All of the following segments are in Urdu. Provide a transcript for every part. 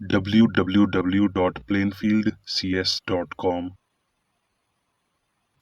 www.plainfieldcs.com।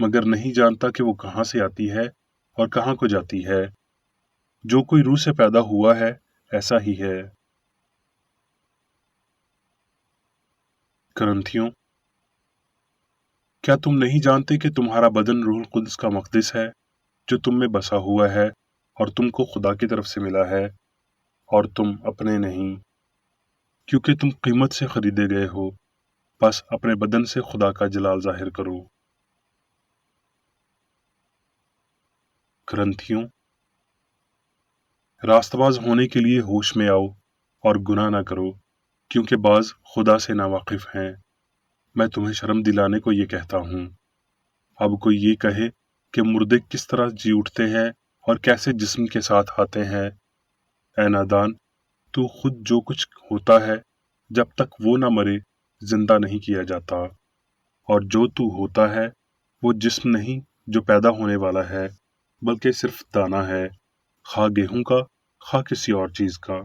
مگر نہیں جانتا کہ وہ کہاں سے آتی ہے اور کہاں کو جاتی ہے۔ جو کوئی روح سے پیدا ہوا ہے ایسا ہی ہے۔ کرنتھیوں، کیا تم نہیں جانتے کہ تمہارا بدن روح القدس کا مقدس ہے جو تم میں بسا ہوا ہے اور تم کو خدا کی طرف سے ملا ہے، اور تم اپنے نہیں، کیونکہ تم قیمت سے خریدے گئے ہو، بس اپنے بدن سے خدا کا جلال ظاہر کرو۔ کرنتھیوں، راست باز ہونے کے لیے ہوش میں آؤ اور گناہ نہ کرو، کیونکہ بعض خدا سے ناواقف ہیں۔ میں تمہیں شرم دلانے کو یہ کہتا ہوں۔ اب کوئی یہ کہے کہ مردے کس طرح جی اٹھتے ہیں اور کیسے جسم کے ساتھ آتے ہیں۔ اے نادان، تو خود جو کچھ ہوتا ہے جب تک وہ نہ مرے زندہ نہیں کیا جاتا، اور جو تو ہوتا ہے وہ جسم نہیں جو پیدا ہونے والا ہے، بلکہ صرف دانہ ہے، خواہ گیہوں کا خواہ کسی اور چیز کا۔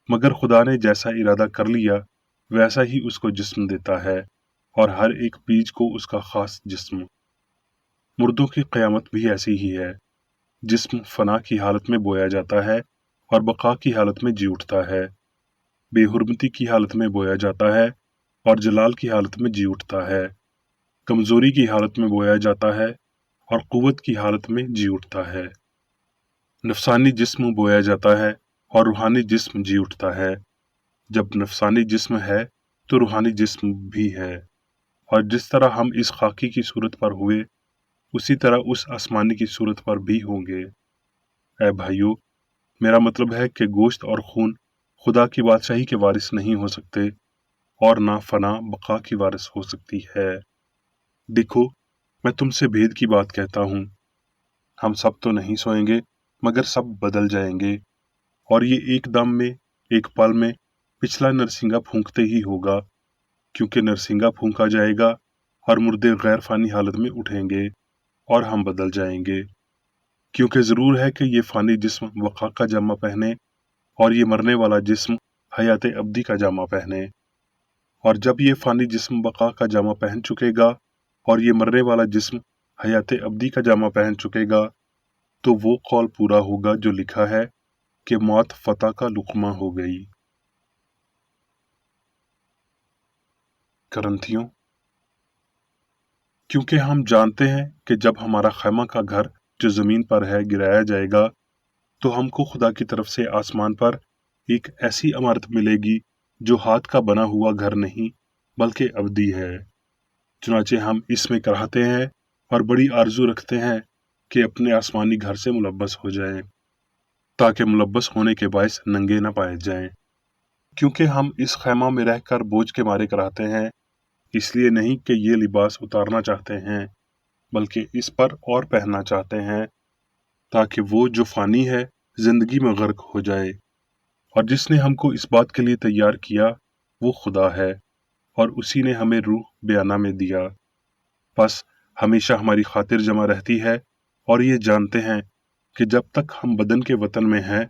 مگر خدا نے جیسا ارادہ کر لیا ویسا ہی اس کو جسم دیتا ہے، اور ہر ایک بیج کو اس کا خاص جسم۔ مردوں کی قیامت بھی ایسی ہی ہے۔ جسم فنا کی حالت میں بویا جاتا ہے اور بقا کی حالت میں جی اٹھتا ہے۔ بے حرمتی کی حالت میں بویا جاتا ہے اور جلال کی حالت میں جی اٹھتا ہے۔ کمزوری کی حالت میں بویا جاتا ہے اور قوت کی حالت میں جی اٹھتا ہے۔ نفسانی جسم بویا جاتا ہے اور روحانی جسم جی اٹھتا ہے۔ جب نفسانی جسم ہے تو روحانی جسم بھی ہے، اور جس طرح ہم اس خاکی کی صورت پر ہوئے اسی طرح اس آسمانی کی صورت پر بھی ہوں گے۔ اے بھائیو، میرا مطلب ہے کہ گوشت اور خون خدا کی بادشاہی کے وارث نہیں ہو سکتے، اور نہ فنا بقا کی وارث ہو سکتی ہے۔ دیکھو، میں تم سے بھید کی بات کہتا ہوں، ہم سب تو نہیں سوئیں گے مگر سب بدل جائیں گے، اور یہ ایک دم میں، ایک پل میں پچھلا نرسنگا پھونکتے ہی ہوگا، کیونکہ نرسنگا پھونکا جائے گا اور مردے غیر فانی حالت میں اٹھیں گے اور ہم بدل جائیں گے، کیونکہ ضرور ہے کہ یہ فانی جسم بقا کا جامہ پہنے اور یہ مرنے والا جسم حیات ابدی کا جامہ پہنے۔ اور جب یہ فانی جسم بقا کا جامہ پہن چکے گا اور یہ مرنے والا جسم حیات ابدی کا جامہ پہن چکے گا، تو وہ قول پورا ہوگا جو لکھا ہے کہ موت فتح کا لقمہ ہو گئی۔ کرنتھیوں، کیونکہ ہم جانتے ہیں کہ جب ہمارا خیمہ کا گھر جو زمین پر ہے گرایا جائے گا تو ہم کو خدا کی طرف سے آسمان پر ایک ایسی عمارت ملے گی جو ہاتھ کا بنا ہوا گھر نہیں بلکہ ابدی ہے۔ چنانچہ ہم اس میں کراہتے ہیں اور بڑی آرزو رکھتے ہیں کہ اپنے آسمانی گھر سے ملبس ہو جائیں، تاکہ ملبس ہونے کے باعث ننگے نہ پائے جائیں۔ کیونکہ ہم اس خیمہ میں رہ کر بوجھ کے مارے کراہتے ہیں، اس لیے نہیں کہ یہ لباس اتارنا چاہتے ہیں، بلکہ اس پر اور پہننا چاہتے ہیں، تاکہ وہ جو فانی ہے زندگی میں غرق ہو جائے۔ اور جس نے ہم کو اس بات کے لیے تیار کیا وہ خدا ہے، اور اسی نے ہمیں روح بیانہ میں دیا۔ بس ہمیشہ ہماری خاطر جمع رہتی ہے، اور یہ جانتے ہیں کہ جب تک ہم بدن کے وطن میں ہیں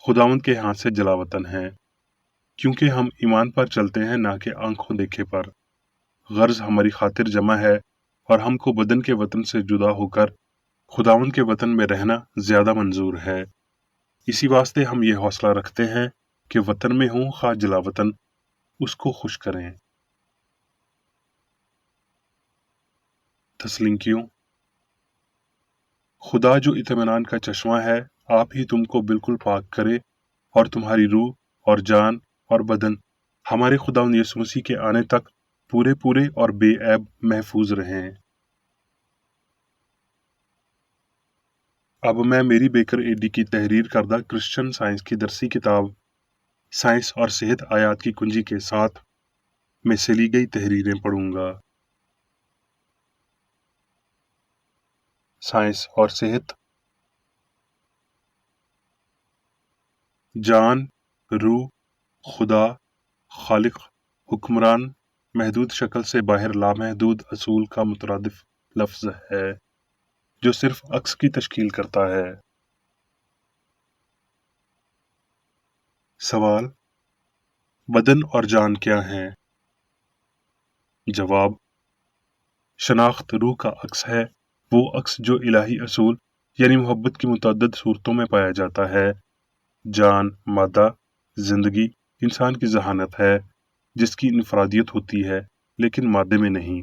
خداوند کے ہاتھ سے جلا وطن ہیں، کیونکہ ہم ایمان پر چلتے ہیں نہ کہ آنکھوں دیکھے پر۔ غرض ہماری خاطر جمع ہے، اور ہم کو بدن کے وطن سے جدا ہو کر خداوند کے وطن میں رہنا زیادہ منظور ہے۔ اسی واسطے ہم یہ حوصلہ رکھتے ہیں کہ وطن میں ہوں خواہ جلا وطن، اس کو خوش کریں۔ تسلنکیوں، خدا جو اطمینان کا چشمہ ہے آپ ہی تم کو بالکل پاک کرے، اور تمہاری روح اور جان اور بدن ہمارے خداوند یسوع مسیح کے آنے تک پورے پورے اور بے عیب محفوظ رہیں۔ اب میں میری بیکر ایڈی کی تحریر کردہ کرسچن سائنس کی درسی کتاب سائنس اور صحت آیات کی کنجی کے ساتھ میں سے لی گئی تحریریں پڑھوں گا۔ سائنس اور صحت۔ جان، روح، خدا، خالق، حکمران محدود شکل سے باہر لامحدود اصول کا مترادف لفظ ہے جو صرف عکس کی تشکیل کرتا ہے۔ سوال: بدن اور جان کیا ہیں؟ جواب: شناخت روح کا عکس ہے، وہ عکس جو الہی اصول یعنی محبت کی متعدد صورتوں میں پایا جاتا ہے۔ جان، مادہ، زندگی انسان کی ذہانت ہے جس کی انفرادیت ہوتی ہے لیکن مادے میں نہیں۔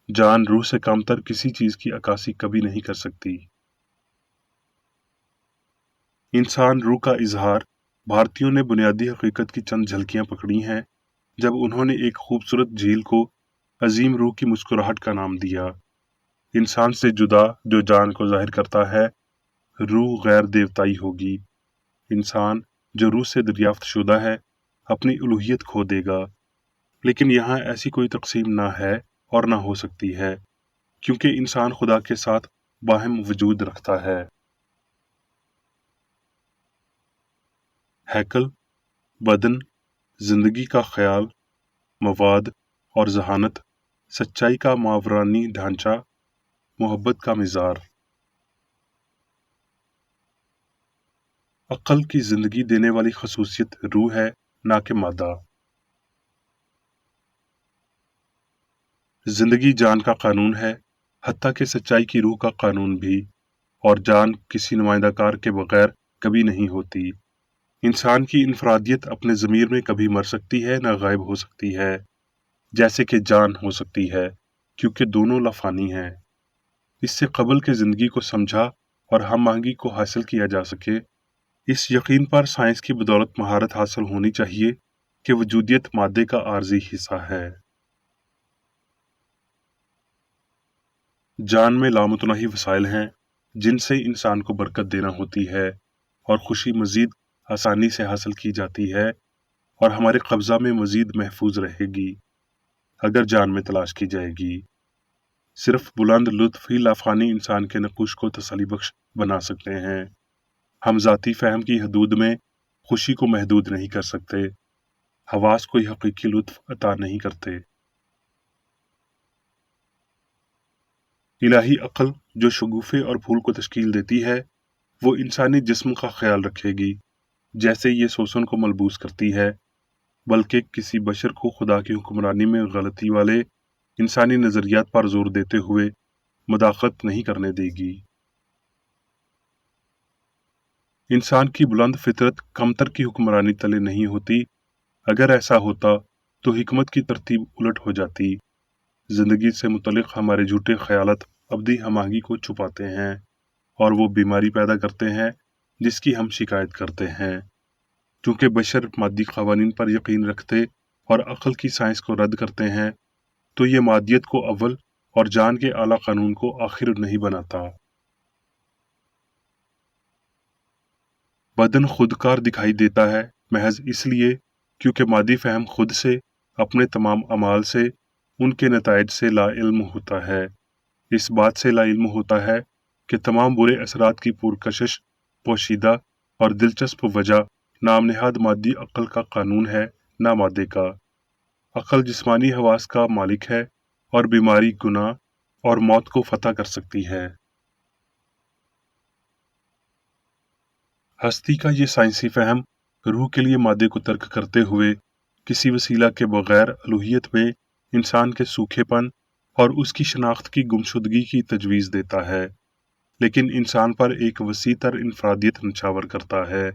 جان روح سے کم تر کسی چیز کی عکاسی کبھی نہیں کر سکتی۔ انسان روح کا اظہار بھارتیوں نے بنیادی حقیقت کی چند جھلکیاں پکڑی ہیں جب انہوں نے ایک خوبصورت جھیل کو عظیم روح کی مسکراہٹ کا نام دیا۔ انسان سے جدا جو جان کو ظاہر کرتا ہے، روح غیر دیوتائی ہوگی۔ انسان جو روح سے دریافت شدہ ہے اپنی الوہیت کھو دے گا، لیکن یہاں ایسی کوئی تقسیم نہ ہے اور نہ ہو سکتی ہے، کیونکہ انسان خدا کے ساتھ باہم وجود رکھتا ہے۔ ہیکل، بدن، زندگی کا خیال، مواد اور ذہانت، سچائی کا ماورانی ڈھانچہ، محبت کا مزار۔ عقل کی زندگی دینے والی خصوصیت روح ہے، نہ کہ مادہ۔ زندگی جان کا قانون ہے، حتیٰ کہ سچائی کی روح کا قانون بھی، اور جان کسی نمائندہ کار کے بغیر کبھی نہیں ہوتی۔ انسان کی انفرادیت اپنے ضمیر میں کبھی مر سکتی ہے نہ غائب ہو سکتی ہے، جیسے کہ جان ہو سکتی ہے، کیونکہ دونوں لافانی ہیں۔ اس سے قبل کہ زندگی کو سمجھا اور ہم آہنگی کو حاصل کیا جا سکے، اس یقین پر سائنس کی بدولت مہارت حاصل ہونی چاہیے کہ وجودیت مادے کا عارضی حصہ ہے۔ جان میں لامتناہی وسائل ہیں جن سے انسان کو برکت دینا ہوتی ہے اور خوشی مزید آسانی سے حاصل کی جاتی ہے اور ہمارے قبضہ میں مزید محفوظ رہے گی اگر جان میں تلاش کی جائے گی۔ صرف بلند لطف ہی لافانی انسان کے نقوش کو تسلی بخش بنا سکتے ہیں۔ ہم ذاتی فہم کی حدود میں خوشی کو محدود نہیں کر سکتے۔ حواس کوئی حقیقی لطف عطا نہیں کرتے۔ الہی عقل جو شگوفے اور پھول کو تشکیل دیتی ہے، وہ انسانی جسم کا خیال رکھے گی جیسے یہ سوسن کو ملبوس کرتی ہے، بلکہ کسی بشر کو خدا کی حکمرانی میں غلطی والے انسانی نظریات پر زور دیتے ہوئے مداخلت نہیں کرنے دے گی۔ انسان کی بلند فطرت کمتر کی حکمرانی تلے نہیں ہوتی۔ اگر ایسا ہوتا تو حکمت کی ترتیب الٹ ہو جاتی۔ زندگی سے متعلق ہمارے جھوٹے خیالات ابدی ہم آہنگی کو چھپاتے ہیں اور وہ بیماری پیدا کرتے ہیں جس کی ہم شکایت کرتے ہیں۔ چونکہ بشر مادی قوانین پر یقین رکھتے اور عقل کی سائنس کو رد کرتے ہیں، تو یہ مادیت کو اول اور جان کے اعلیٰ قانون کو آخر نہیں بناتا۔ بدن خودکار دکھائی دیتا ہے محض اس لیے کیونکہ مادی فہم خود سے، اپنے تمام اعمال سے، ان کے نتائج سے لا علم ہوتا ہے۔ اس بات سے لا علم ہوتا ہے کہ تمام برے اثرات کی پرکشش، پوشیدہ اور دلچسپ وجہ نام نہاد مادی عقل کا قانون ہے، نہ مادے کا۔ عقل جسمانی حواس کا مالک ہے اور بیماری، گناہ اور موت کو فتح کر سکتی ہے۔ ہستی کا یہ سائنسی فہم روح کے لیے مادے کو ترک کرتے ہوئے کسی وسیلہ کے بغیر الوہیت میں انسان کے سوکھے پن اور اس کی شناخت کی گمشدگی کی تجویز دیتا ہے، لیکن انسان پر ایک وسیع تر انفرادیت نچھاور کرتا ہے،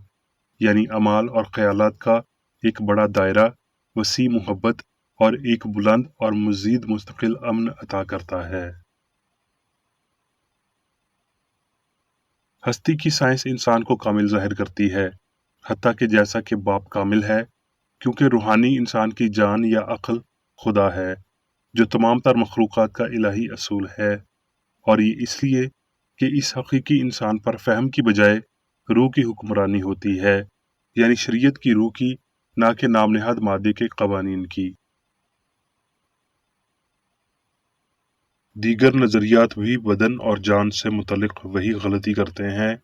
یعنی اعمال اور خیالات کا ایک بڑا دائرہ، وسیع محبت اور ایک بلند اور مزید مستقل امن عطا کرتا ہے۔ ہستی کی سائنس انسان کو کامل ظاہر کرتی ہے، حتیٰ کہ جیسا کہ باپ کامل ہے، کیونکہ روحانی انسان کی جان یا عقل خدا ہے، جو تمام تر مخلوقات کا الہی اصول ہے، اور یہ اس لیے کہ اس حقیقی انسان پر فہم کی بجائے روح کی حکمرانی ہوتی ہے، یعنی شریعت کی روح کی، نہ کہ نام نہاد مادے کے قوانین کی۔ دیگر نظریات بھی بدن اور جان سے متعلق وہی غلطی کرتے ہیں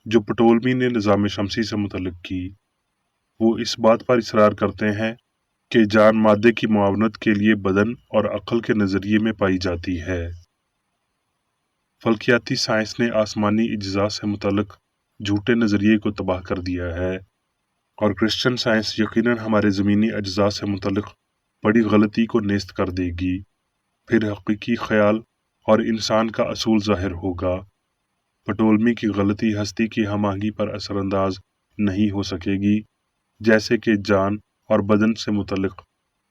جو پٹولمی نے نظام شمسی سے متعلق کی۔ وہ اس بات پر اصرار کرتے ہیں کہ جان مادے کی معاونت کے لیے بدن اور عقل کے نظریے میں پائی جاتی ہے۔ فلکیاتی سائنس نے آسمانی اجزاء سے متعلق جھوٹے نظریے کو تباہ کر دیا ہے، اور کرسچن سائنس یقیناً ہمارے زمینی اجزاء سے متعلق بڑی غلطی کو نیست کر دے گی، پھر حقیقی خیال اور انسان کا اصول ظاہر ہوگا۔ پٹولمی کی غلطی ہستی کی ہم آہنگی پر اثر انداز نہیں ہو سکے گی، جیسے کہ جان اور بدن سے متعلق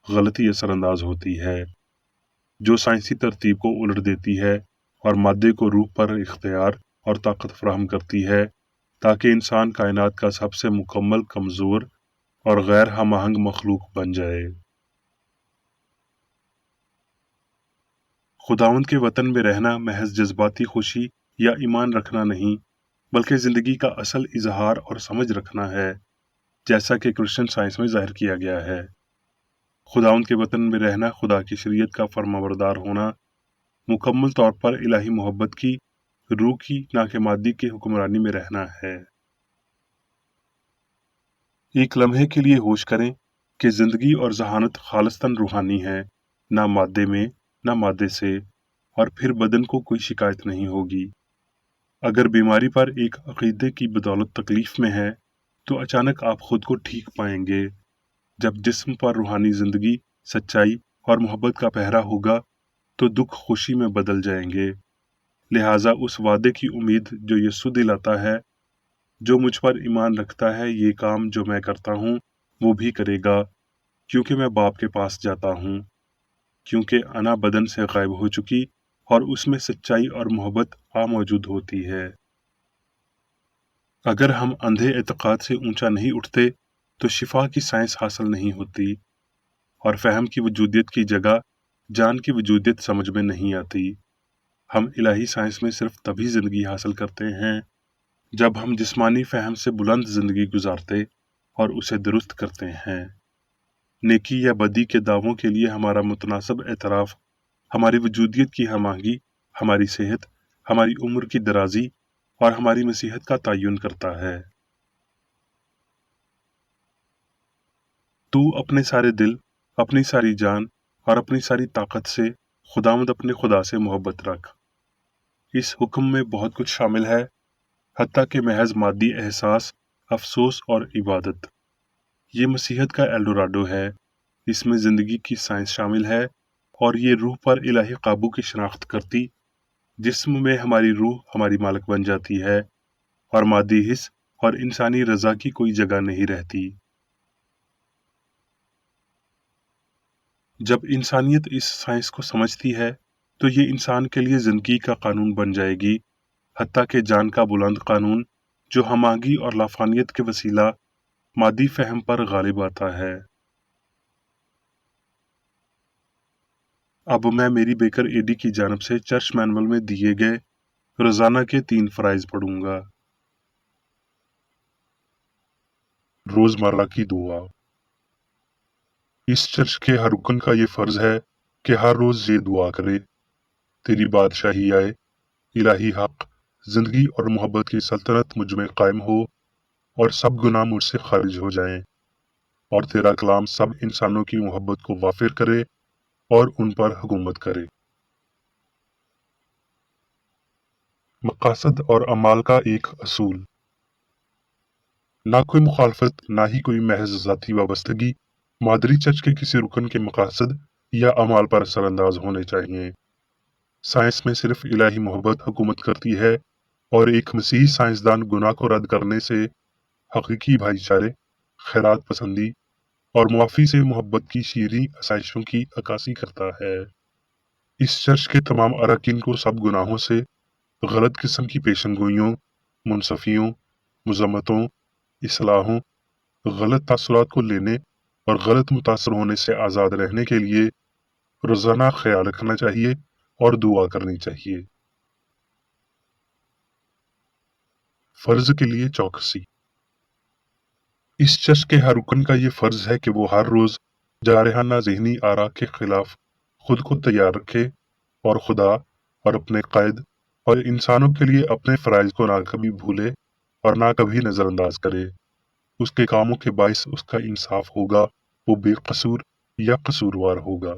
غلطی اثر انداز ہوتی ہے، جو سائنسی ترتیب کو الٹ دیتی ہے اور مادے کو روح پر اختیار اور طاقت فراہم کرتی ہے، تاکہ انسان کائنات کا سب سے مکمل، کمزور اور غیر ہم آہنگ مخلوق بن جائے۔ خداوند کے وطن میں رہنا محض جذباتی خوشی یا ایمان رکھنا نہیں، بلکہ زندگی کا اصل اظہار اور سمجھ رکھنا ہے، جیسا کہ کرسچن سائنس میں ظاہر کیا گیا ہے۔ خداوند کے وطن میں رہنا خدا کی شریعت کا فرمانبردار ہونا، مکمل طور پر الہی محبت کی، روح کی نہ کہ مادی کی حکمرانی میں رہنا ہے۔ ایک لمحے کے لیے ہوش کریں کہ زندگی اور ذہانت خالصتاً روحانی ہے، نہ مادے میں، نہ مادے سے، اور پھر بدن کو کوئی شکایت نہیں ہوگی۔ اگر بیماری پر ایک عقیدے کی بدولت تکلیف میں ہے تو اچانک آپ خود کو ٹھیک پائیں گے۔ جب جسم پر روحانی زندگی، سچائی اور محبت کا پہرا ہوگا تو دکھ خوشی میں بدل جائیں گے۔ لہٰذا اس وعدے کی امید جو یسوع دلاتا ہے، جو مجھ پر ایمان رکھتا ہے یہ کام جو میں کرتا ہوں وہ بھی کرے گا، کیونکہ میں باپ کے پاس جاتا ہوں، کیونکہ انا بدن سے غائب ہو چکی اور اس میں سچائی اور محبت موجود ہوتی ہے۔ اگر ہم اندھے اعتقاد سے اونچا نہیں اٹھتے تو شفا کی سائنس حاصل نہیں ہوتی، اور فہم کی وجودیت کی جگہ جان کی وجودیت سمجھ میں نہیں آتی۔ ہم الہی سائنس میں صرف تبھی زندگی حاصل کرتے ہیں جب ہم جسمانی فہم سے بلند زندگی گزارتے اور اسے درست کرتے ہیں۔ نیکی یا بدی کے دعووں کے لیے ہمارا متناسب اعتراف ہماری وجودیت کی ہم آہنگی، ہماری صحت، ہماری عمر کی درازی اور ہماری مسیحت کا تعین کرتا ہے۔ تو اپنے سارے دل، اپنی ساری جان اور اپنی ساری طاقت سے خداوند اپنے خدا سے محبت رکھ۔ اس حکم میں بہت کچھ شامل ہے، حتیٰ کہ محض مادی احساس، افسوس اور عبادت۔ یہ مسیحت کا ایلڈوراڈو ہے، اس میں زندگی کی سائنس شامل ہے، اور یہ روح پر الہی قابو کی شناخت کرتی جسم میں ہماری روح ہماری مالک بن جاتی ہے، اور مادی حس اور انسانی رضا کی کوئی جگہ نہیں رہتی۔ جب انسانیت اس سائنس کو سمجھتی ہے تو یہ انسان کے لیے زندگی کا قانون بن جائے گی، حتیٰ کہ جان کا بلند قانون جو ہم آہنگی اور لافانیت کے وسیلہ مادی فہم پر غالب آتا ہے۔ اب میں میری بیکر ایڈی کی جانب سے چرچ مینول میں دیے گئے روزانہ کے 3 فرائض پڑھوں گا۔ روزمرہ کی دعا۔ اس چرچ کے ہر رکن کا یہ فرض ہے کہ ہر روز یہ دعا کرے: تیری بادشاہی آئے، الہی حق، زندگی اور محبت کی سلطنت مجھ میں قائم ہو، اور سب گناہ مجھ سے خارج ہو جائیں، اور تیرا کلام سب انسانوں کی محبت کو وافر کرے اور ان پر حکومت کرے۔ مقاصد اور اعمال کا ایک اصول۔ نہ کوئی مخالفت، نہ ہی کوئی محض ذاتی وابستگی مادری چرچ کے کسی رکن کے مقاصد یا اعمال پر اثر انداز ہونے چاہیے۔ سائنس میں صرف الہی محبت حکومت کرتی ہے، اور ایک مسیحی سائنسدان گناہ کو رد کرنے سے حقیقی بھائی چارے، خیرات پسندی اور معافی سے محبت کی شیریں آسائشوں کی عکاسی کرتا ہے۔ اس چرچ کے تمام اراکین کو سب گناہوں سے، غلط قسم کی پیشن گوئیوں، منصفیوں، مذمتوں، اصلاحوں، غلط تاثرات کو لینے اور غلط متاثر ہونے سے آزاد رہنے کے لیے روزانہ خیال رکھنا چاہیے اور دعا کرنی چاہیے۔ فرض کے لیے چوکسی۔ اس چرچ کے ہر رکن کا یہ فرض ہے کہ وہ ہر روز جارحانہ ذہنی آرا کے خلاف خود کو تیار رکھے، اور خدا اور اپنے قائد اور انسانوں کے لیے اپنے فرائض کو نہ کبھی بھولے اور نہ کبھی نظر انداز کرے۔ اس کے کاموں کے باعث اس کا انصاف ہوگا، وہ بے قصور یا قصوروار ہوگا۔